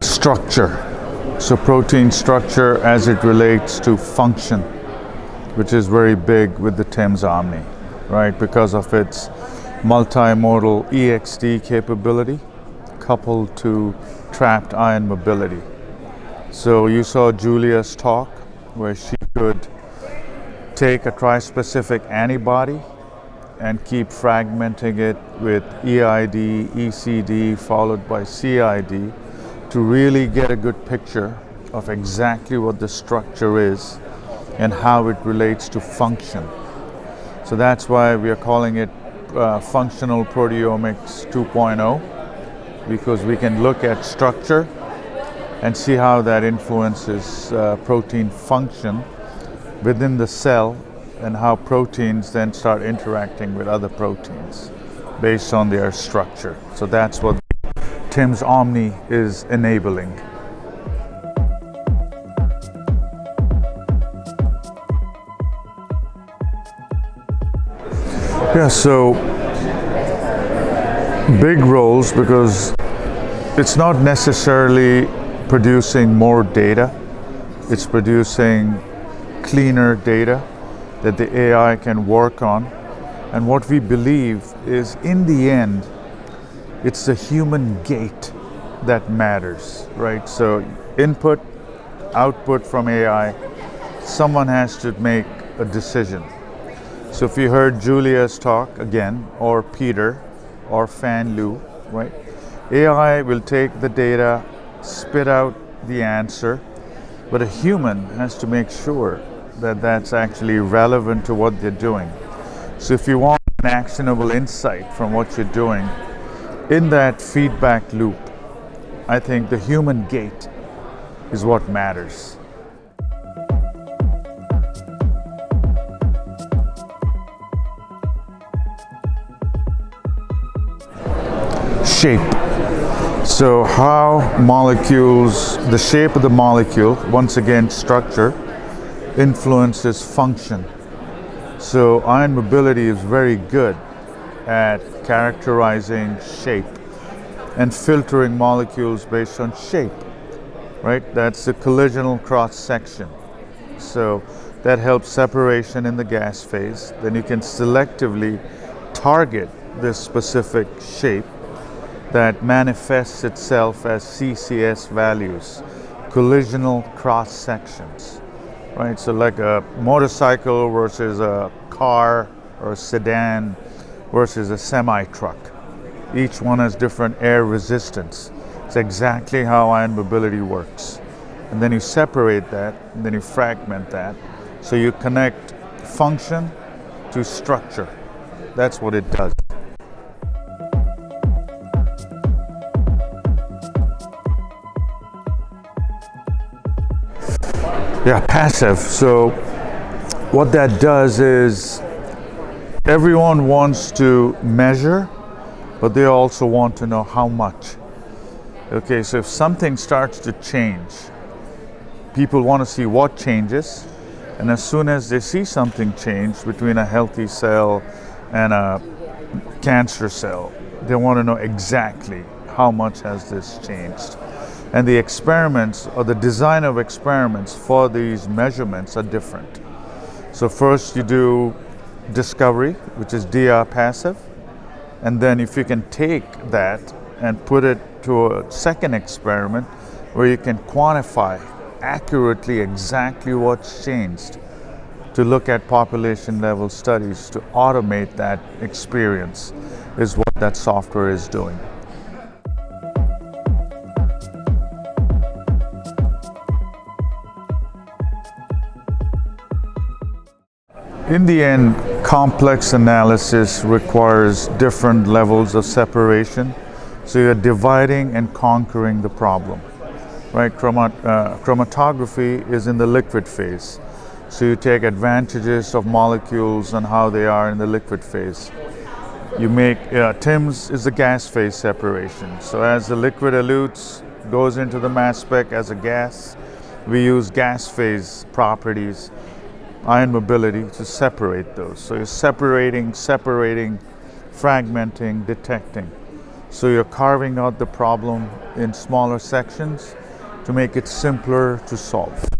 Structure. So protein structure as it relates to function, which is very big with the TIMS Omni, right? Because of its multimodal EXD capability coupled to trapped ion mobility. So you saw Julia's talk where she could take a trispecific antibody and keep fragmenting it with EID, ECD, followed by CID to really get a good picture of exactly what the structure is and how it relates to function. So that's why we are calling it functional proteomics 2.0, because we can look at structure and see how that influences protein function within the cell and how proteins then start interacting with other proteins based on their structure. So that's what TIMS Omni is enabling. Yeah, so big roles, because it's not necessarily producing more data, it's producing cleaner data that the AI can work on. And what we believe is, in the end, it's the human gate that matters, right? So input, output from AI, someone has to make a decision. So if you heard Julia's talk again, or Peter, or Fan Lu, right? AI will take the data, spit out the answer, but a human has to make sure that that's actually relevant to what they're doing. So if you want an actionable insight from what you're doing, in that feedback loop, I think the human gate is what matters. Shape. So how molecules, the shape of the molecule, once again structure, influences function. So ion mobility is very good at characterizing shape and filtering molecules based on shape, right? That's the collisional cross section. So that helps separation in the gas phase. Then you can selectively target this specific shape that manifests itself as CCS values, collisional cross sections, right? So like a motorcycle versus a car or a sedan versus a semi-truck. Each one has different air resistance. It's exactly how ion mobility works. And then you separate that, and then you fragment that. So you connect function to structure. That's what it does. Yeah, passive. So what that does is everyone wants to measure, but they also want to know how much. Okay, so if something starts to change, people want to see what changes, and as soon as they see something change between a healthy cell and a cancer cell, they want to know exactly how much has this changed. And the experiments, or the design of experiments for these measurements, are different. So first you do discovery, which is DR passive, and then if you can take that and put it to a second experiment where you can quantify accurately exactly what's changed, to look at population level studies to automate that experience, is what that software is doing. In the end, complex analysis requires different levels of separation. So you're dividing and conquering the problem, right? Chromatography is in the liquid phase. So you take advantages of molecules and how they are in the liquid phase. You make, TIMS is the gas phase separation. So as the liquid elutes, goes into the mass spec as a gas, we use gas phase properties ion mobility to separate those. So you're separating, fragmenting, detecting. So you're carving out the problem in smaller sections to make it simpler to solve.